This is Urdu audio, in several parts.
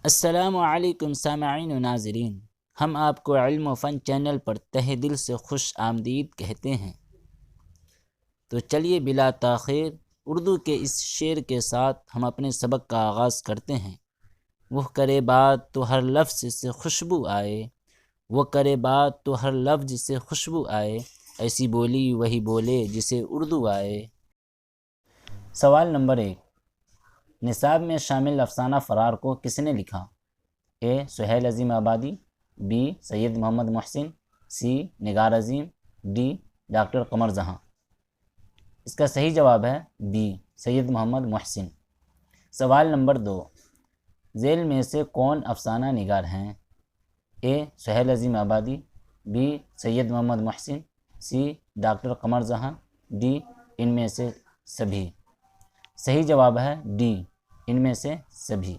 السلام علیکم سامعین و ناظرین، ہم آپ کو علم و فن چینل پر تہہ دل سے خوش آمدید کہتے ہیں۔ تو چلیے بلا تاخیر اردو کے اس شعر کے ساتھ ہم اپنے سبق کا آغاز کرتے ہیں۔ وہ کرے بات تو ہر لفظ سے خوشبو آئے، وہ کرے بات تو ہر لفظ سے خوشبو آئے، ایسی بولی وہی بولے جسے اردو آئے۔ سوال نمبر 1، نصاب میں شامل افسانہ فرار کو کس نے لکھا؟ اے سہیل عظیم آبادی، بی سید محمد محسن، سی نگار عظیم، ڈی ڈاکٹر قمر جہاں۔ اس کا صحیح جواب ہے بی سید محمد محسن۔ سوال نمبر 2، ذیل میں سے کون افسانہ نگار ہیں؟ اے Sohail Azimabadi, B Syed Muhammad Mohsin, C doctor Qamar Jahan, D ان میں سے سبھی۔ صحیح جواب ہے ڈی ان میں سے سبھی۔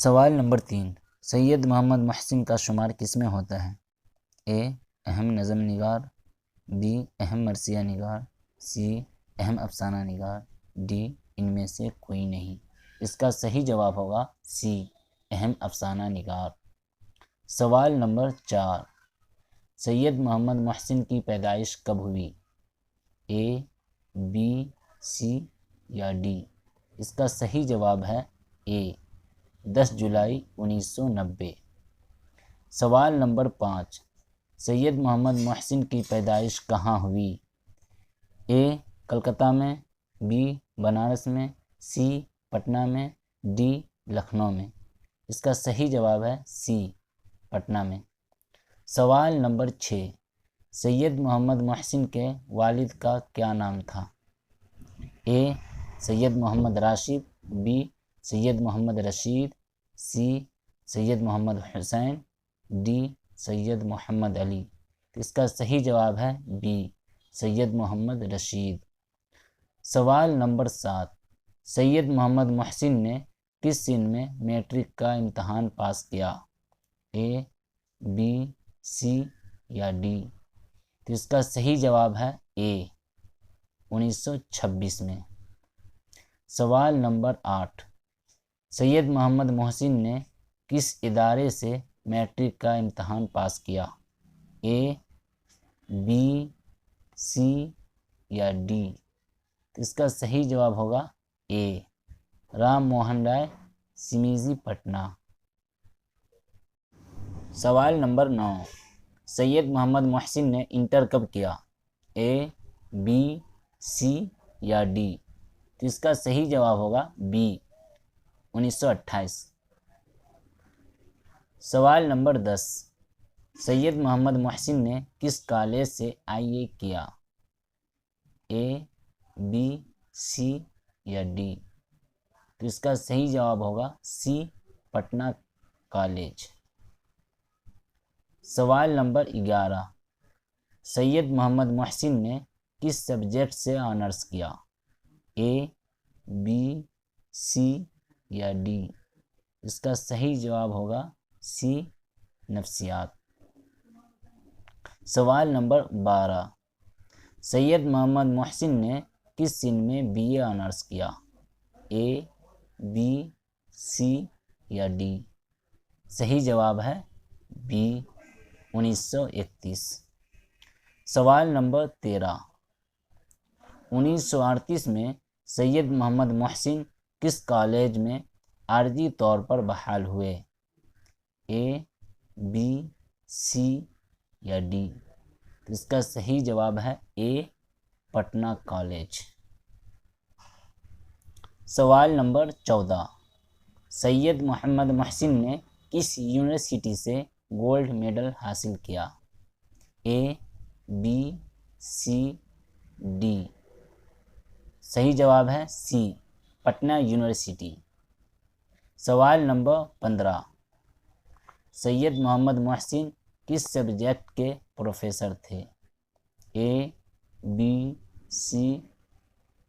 سوال نمبر 3، سید محمد محسن کا شمار کس میں ہوتا ہے؟ اے اہم نظم نگار، بی اہم مرثیہ نگار، سی اہم افسانہ نگار، ڈی ان میں سے کوئی نہیں۔ اس کا صحیح جواب ہوگا سی اہم افسانہ نگار۔ سوال نمبر 4، سید محمد محسن کی پیدائش کب ہوئی؟ اے بی سی یا ڈی؟ اس کا صحیح جواب ہے اے 10 جولائی 1990۔ سوال نمبر 5، سید محمد محسن کی پیدائش کہاں ہوئی؟ اے کلکتہ میں، بی بنارس میں، سی پٹنہ میں، ڈی لکھنؤ میں۔ اس کا صحیح جواب ہے سی پٹنہ میں۔ سوال نمبر 6، سید محمد محسن کے والد کا کیا نام تھا؟ A Syed Muhammad Rashid, B Syed Muhammad Rasheed, C Syed Muhammad Hussain, D Syed Muhammad Ali. اس کا صحیح جواب ہے بی سید محمد رشید۔ سوال نمبر 7، سید محمد محسن نے کس سن میں میٹرک کا امتحان پاس کیا؟ اے بی سی یا ڈی؟ تو اس کا صحیح جواب ہے اے 1926 میں۔ سوال نمبر 8، سید محمد محسن نے کس ادارے سے میٹرک کا امتحان پاس کیا؟ اے بی سی یا ڈی؟ اس کا صحیح جواب ہوگا اے رام موہن رائے سمیزی پٹنہ۔ سوال نمبر 9، سید محمد محسن نے انٹر کب کیا؟ اے بی سی یا ڈی؟ تو اس کا صحیح جواب ہوگا بی 1928۔ سوال نمبر 10، سید محمد محسن نے کس کالج سے IAA کیا؟ اے بی سی یا ڈی؟ تو اس کا صحیح جواب ہوگا سی پٹنہ کالج۔ سوال نمبر 11، سید محمد محسن نے کس سبجیکٹ سے آنرس کیا؟ اے بی سی یا ڈی؟ اس کا صحیح جواب ہوگا سی نفسیات۔ سوال نمبر 12، سید محمد محسن نے کس سن میں BA آنرس کیا؟ اے بی سی یا ڈی؟ صحیح جواب ہے بی 1931۔ سوال نمبر 13، 1938 میں سید محمد محسن کس کالج میں عارضی طور پر بحال ہوئے؟ اے بی سی یا ڈی؟ اس کا صحیح جواب ہے اے پٹنہ کالج۔ سوال نمبر 14، سید محمد محسن نے کس یونیورسٹی سے گولڈ میڈل حاصل کیا؟ اے بی سی ڈی؟ صحیح جواب ہے سی پٹنہ یونیورسٹی۔ سوال نمبر 15، سید محمد محسن کس سبجیکٹ کے پروفیسر تھے؟ اے بی سی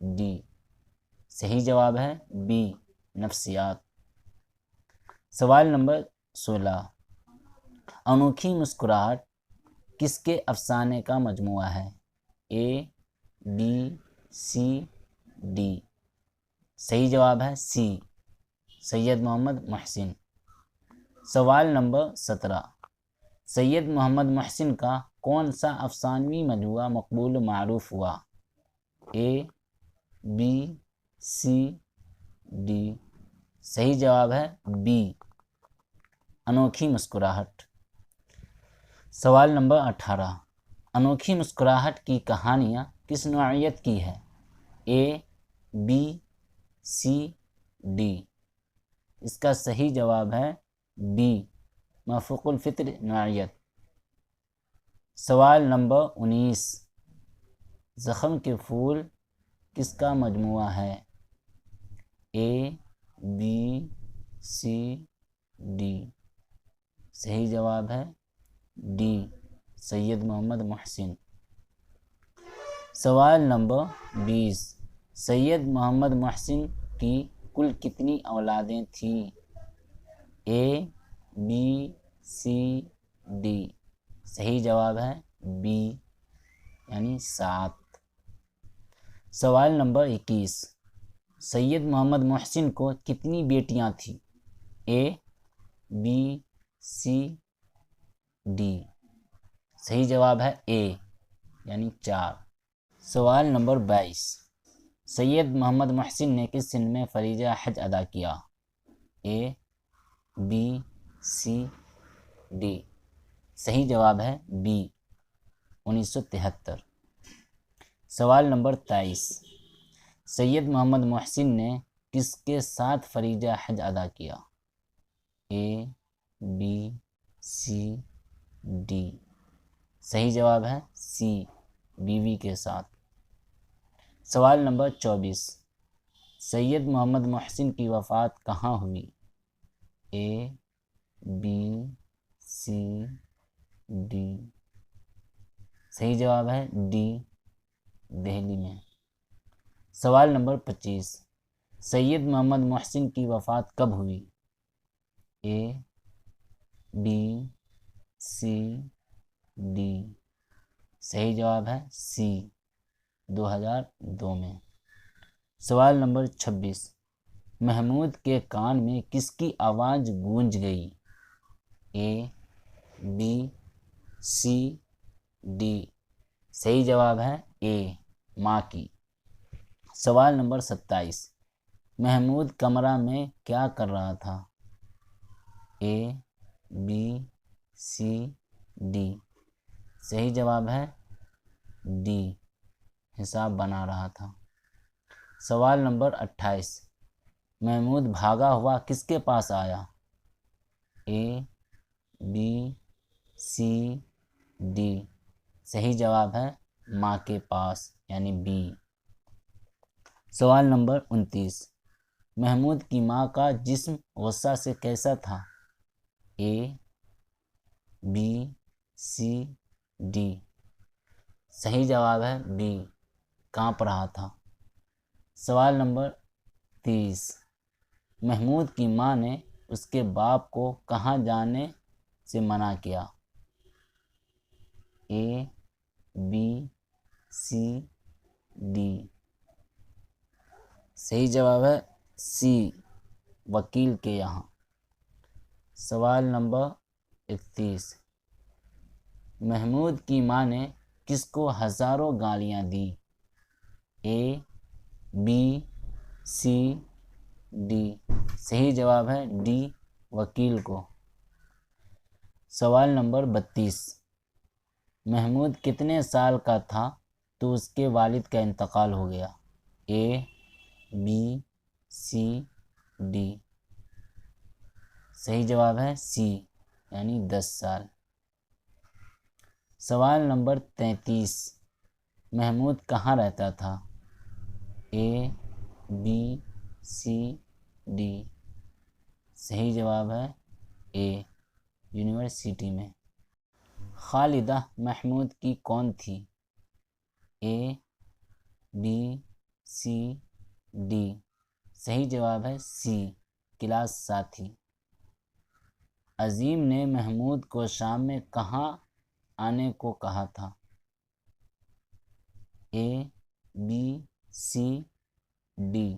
ڈی؟ صحیح جواب ہے بی نفسیات۔ سوال نمبر 16، انوکھی مسکراہٹ کس کے افسانے کا مجموعہ ہے؟ اے بی سی ڈی؟ صحیح جواب ہے سی سید محمد محسن۔ سوال نمبر 17، سید محمد محسن کا کون سا افسانوی مجموعہ مقبول و معروف ہوا؟ اے، بی، سی، ڈی۔ صحیح جواب ہے بی، انوکھی مسکراہٹ۔ سوال نمبر 18، انوکھی مسکراہٹ کی کہانیاں کس نوعیت کی ہے؟ اے، بی، سی، ڈی۔ اس کا صحیح جواب ہے بی، مافوق الفطر نوعیت۔ سوال نمبر 19، زخم کے پھول کس کا مجموعہ ہے؟ اے، بی، سی، ڈی۔ صحیح جواب ہے ڈی، سید محمد محسن۔ سوال نمبر 20، سید محمد محسن کی کل کتنی اولادیں تھیں؟ اے، بی، سی، ڈی۔ صحیح جواب ہے بی، یعنی 7۔ سوال نمبر 21، سید محمد محسن کو کتنی بیٹیاں تھیں؟ اے، بی، سی، ڈی۔ صحیح جواب ہے اے، یعنی 4۔ سوال نمبر 22، سید محمد محسن نے کس سن میں فریضہ حج ادا کیا؟ اے، بی، سی، ڈی۔ صحیح جواب ہے بی، 1973۔ سوال نمبر 23، سید محمد محسن نے کس کے ساتھ فریضہ حج ادا کیا؟ اے، بی، سی، ڈی۔ صحیح جواب ہے سی، بیوی کے ساتھ۔ سوال نمبر 24، سید محمد محسن کی وفات کہاں ہوئی؟ اے، بی، سی، ڈی۔ صحیح جواب ہے ڈی، دہلی میں۔ سوال نمبر 25، سید محمد محسن کی وفات کب ہوئی؟ اے، بی، سی، ڈی۔ صحیح جواب ہے سی، 2002 میں۔ سوال نمبر 26، محمود کے کان میں کس کی آواز گونج گئی؟ اے، بی، سی، ڈی۔ صحیح جواب ہے اے، ماں کی۔ سوال نمبر 27، محمود کمرہ میں کیا کر رہا تھا؟ اے، بی، سی، ڈی۔ صحیح جواب ہے ڈی، حساب بنا رہا تھا۔ سوال نمبر 28، محمود بھاگا ہوا کس کے پاس آیا؟ اے، بی، سی، ڈی۔ صحیح جواب ہے ماں کے پاس، یعنی بی۔ سوال نمبر 29، محمود کی ماں کا جسم غصہ سے کیسا تھا؟ اے، بی، سی، ڈی۔ صحیح جواب ہے بی، کانپ رہا تھا۔ سوال نمبر 30، محمود کی ماں نے اس کے باپ کو کہاں جانے سے منع کیا؟ اے، بی، سی، ڈی۔ صحیح جواب ہے سی، وکیل کے یہاں۔ سوال نمبر 31، محمود کی ماں نے کس کو ہزاروں گالیاں دیں؟ اے، بی، سی، ڈی۔ صحیح جواب ہے ڈی، وکیل کو۔ سوال نمبر 32، محمود کتنے سال کا تھا تو اس کے والد کا انتقال ہو گیا؟ اے، بی، سی، ڈی۔ صحیح جواب ہے سی، یعنی 10 سال۔ سوال نمبر 33، محمود کہاں رہتا تھا؟ اے، بی، سی، ڈی۔ صحیح جواب ہے اے، یونیورسٹی میں۔ خالدہ محمود کی کون تھی؟ اے، بی، سی، ڈی۔ صحیح جواب ہے سی، کلاس ساتھی۔ عظیم نے محمود کو شام میں کہاں آنے کو کہا تھا؟ اے، بی، سی، ڈی۔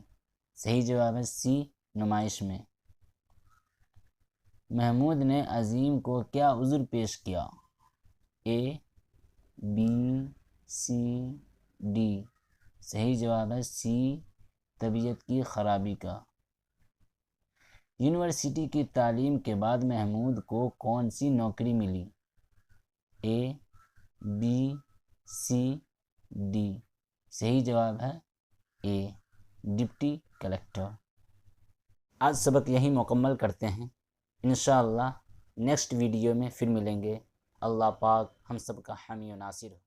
صحیح جواب ہے سی، نمائش میں۔ محمود نے عظیم کو کیا عذر پیش کیا؟ اے، بی، سی، ڈی؟ صحیح جواب ہے سی، طبیعت کی خرابی کا۔ یونیورسٹی کی تعلیم کے بعد محمود کو کون سی نوکری ملی؟ اے، بی، سی، ڈی؟ صحیح جواب ہے اے، ڈپٹی کلکٹر۔ آج سبق یہیں مکمل کرتے ہیں، انشاءاللہ نیکسٹ ویڈیو میں پھر ملیں گے۔ اللہ پاک ہم سب کا حامی و ناصر ہو۔